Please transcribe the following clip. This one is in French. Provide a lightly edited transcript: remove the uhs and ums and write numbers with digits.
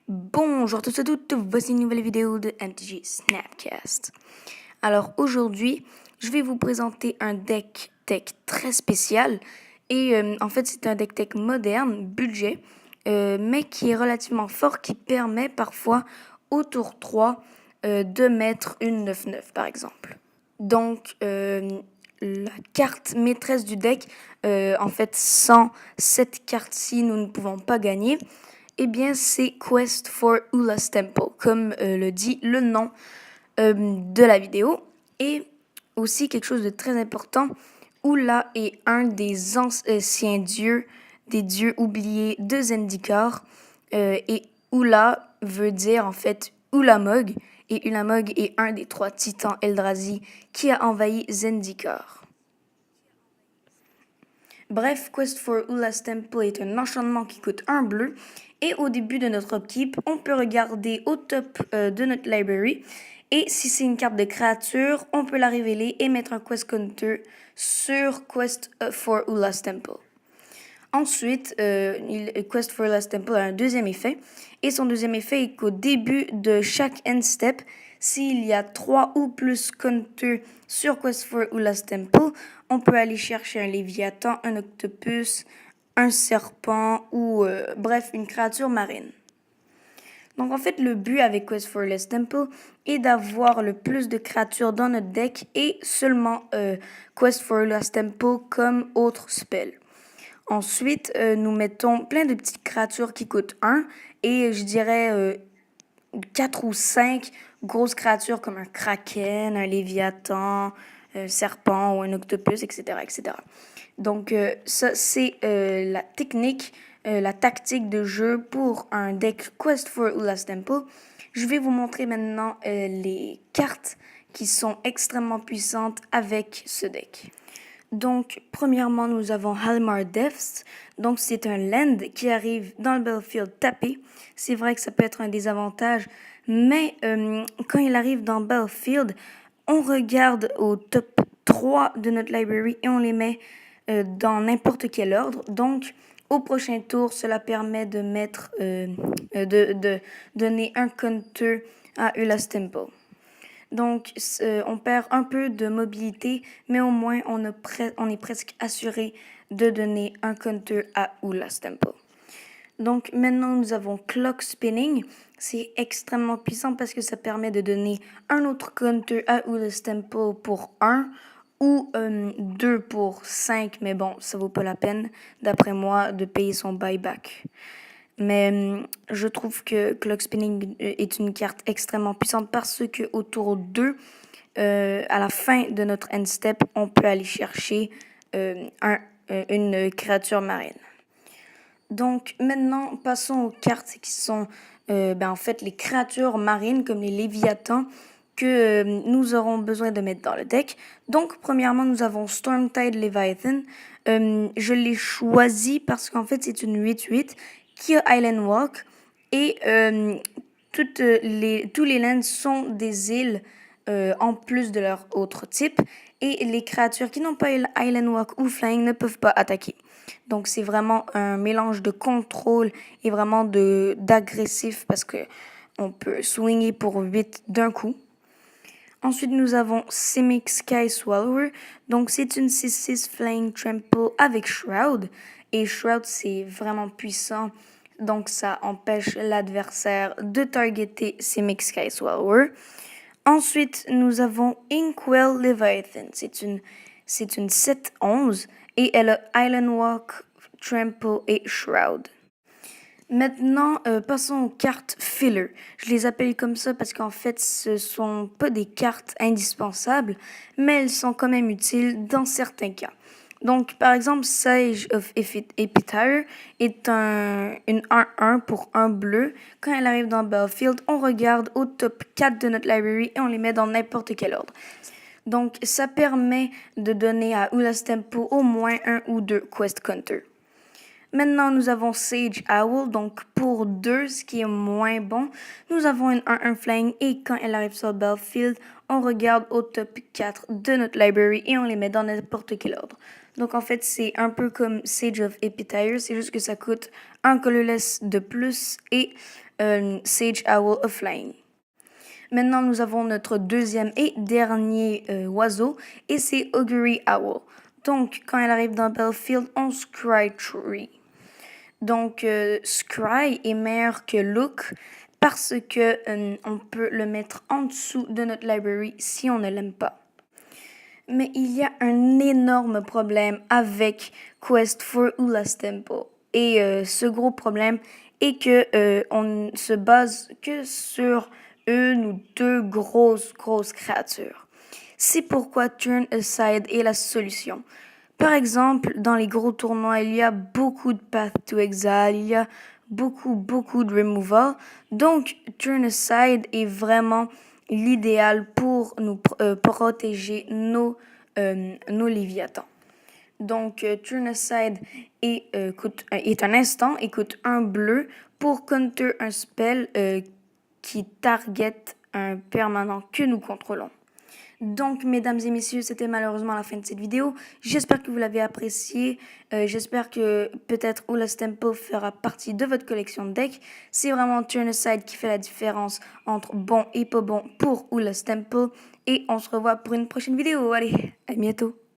Bonjour à tous et toutes, voici une nouvelle vidéo de MTG Snapcast. Alors aujourd'hui, je vais vous présenter un deck tech très spécial et en fait c'est un deck tech moderne, budget, mais qui est relativement fort, qui permet parfois au tour 3 de mettre une 9-9 par exemple. Donc la carte maîtresse du deck, en fait sans cette carte-ci nous ne pouvons pas gagner. Eh bien, c'est Quest for Ula's Temple, comme le dit le nom de la vidéo. Et aussi quelque chose de très important, Ula est un des anciens dieux, des dieux oubliés de Zendikar. Et Ula veut dire en fait Ulamog. Et Ulamog est un des 3 titans Eldrazi qui a envahi Zendikar. Bref, Quest for Ula's Temple est un enchantement qui coûte 1 bleu. Et au début de notre upkeep, on peut regarder au top de notre library. Et si c'est une carte de créature, on peut la révéler et mettre un quest counter sur Quest for Ula's Temple. Ensuite, Quest for Ula's Temple a un deuxième effet. Et son deuxième effet est qu'au début de chaque end step, s'il y a 3 ou plus counters sur Quest for Ula's Temple, on peut aller chercher un Léviathan, un Octopus, un serpent ou bref, une créature marine. Donc en fait, le but avec Quest for Ula's Temple est d'avoir le plus de créatures dans notre deck et seulement Quest for Ula's Temple comme autre spell. Ensuite, nous mettons plein de petites créatures qui coûtent 1 et je dirais 4 ou 5 grosses créatures comme un kraken, un léviathan, un serpent ou un octopus, etc. etc. Donc ça, c'est la technique, la tactique de jeu pour un deck Quest for Ula's Temple. Je vais vous montrer maintenant les cartes qui sont extrêmement puissantes avec ce deck. Donc, premièrement, nous avons Halmar Depths. Donc, c'est un land qui arrive dans le battlefield tapé. C'est vrai que ça peut être un désavantage, mais quand il arrive dans le battlefield, on regarde au top 3 de notre library et on les met dans n'importe quel ordre. Donc, au prochain tour, cela permet de mettre, de donner un counter à Ula's Temple. Donc, on perd un peu de mobilité, mais au moins, on est presque assuré de donner un counter à Ula's Temple. Donc, maintenant, nous avons Clock Spinning. C'est extrêmement puissant parce que ça permet de donner un autre counter à Ula's Temple pour 1 ou 2 pour 5, mais bon, ça vaut pas la peine, d'après moi, de payer son buyback. Mais je trouve que Clock Spinning est une carte extrêmement puissante parce que au tour 2, à la fin de notre end step, on peut aller chercher une créature marine. Donc maintenant, passons aux cartes qui sont en fait les créatures marines comme les Léviathans que nous aurons besoin de mettre dans le deck. Donc premièrement, nous avons Stormtide Leviathan. Je l'ai choisi parce qu'en fait c'est une 8-8 qui a Island Walk et tous les lands sont des îles en plus de leur autre type et les créatures qui n'ont pas Island Walk ou Flying ne peuvent pas attaquer. Donc c'est vraiment un mélange de contrôle et vraiment d'agressif parce que on peut swinger pour 8 d'un coup. Ensuite, nous avons Simic Sky Swallower. Donc, c'est une 6-6 Flying Trample avec Shroud. Et Shroud, c'est vraiment puissant. Donc, ça empêche l'adversaire de targeter Simic Sky Swallower. Ensuite, nous avons Inkwell Leviathan. C'est une 7-11 et elle a Island Walk, Trample et Shroud. Maintenant, passons aux cartes filler. Je les appelle comme ça parce qu'en fait, ce sont pas des cartes indispensables, mais elles sont quand même utiles dans certains cas. Donc, par exemple, Sage of Epitire est une 1-1 pour 1 bleu. Quand elle arrive dans le battlefield, on regarde au top 4 de notre library et on les met dans n'importe quel ordre. Donc, ça permet de donner à Ula's Temple au moins 1 ou 2 quest counters. Maintenant, nous avons Sage Owl, donc pour 2, ce qui est moins bon. Nous avons une 1-1 flying et quand elle arrive sur le battlefield, on regarde au top 4 de notre library et on les met dans n'importe quel ordre. Donc en fait, c'est un peu comme Sage of Epitire, c'est juste que ça coûte un colorless de plus et Sage Owl of Flying. Maintenant, nous avons notre deuxième et dernier oiseau et c'est Augury Owl. Donc, quand elle arrive dans Battlefield, on Scry Tree. Donc, Scry est meilleur que Look parce que on peut le mettre en dessous de notre library si on ne l'aime pas. Mais il y a un énorme problème avec Quest for Ula's Temple. Et ce gros problème est que on se base que sur une ou deux grosses créatures. C'est pourquoi Turn Aside est la solution. Par exemple, dans les gros tournois, il y a beaucoup de Path to Exile, il y a beaucoup de removal. Donc, Turn Aside est vraiment l'idéal pour nous protéger nos Léviathans. Donc, Turn Aside est un instant et coûte 1 bleu pour counter un spell qui target un permanent que nous contrôlons. Donc, mesdames et messieurs, c'était malheureusement la fin de cette vidéo. J'espère que vous l'avez apprécié. J'espère que peut-être Ula's Temple fera partie de votre collection de decks. C'est vraiment Turn Aside qui fait la différence entre bon et pas bon pour Ula's Temple. Et on se revoit pour une prochaine vidéo. Allez, à bientôt.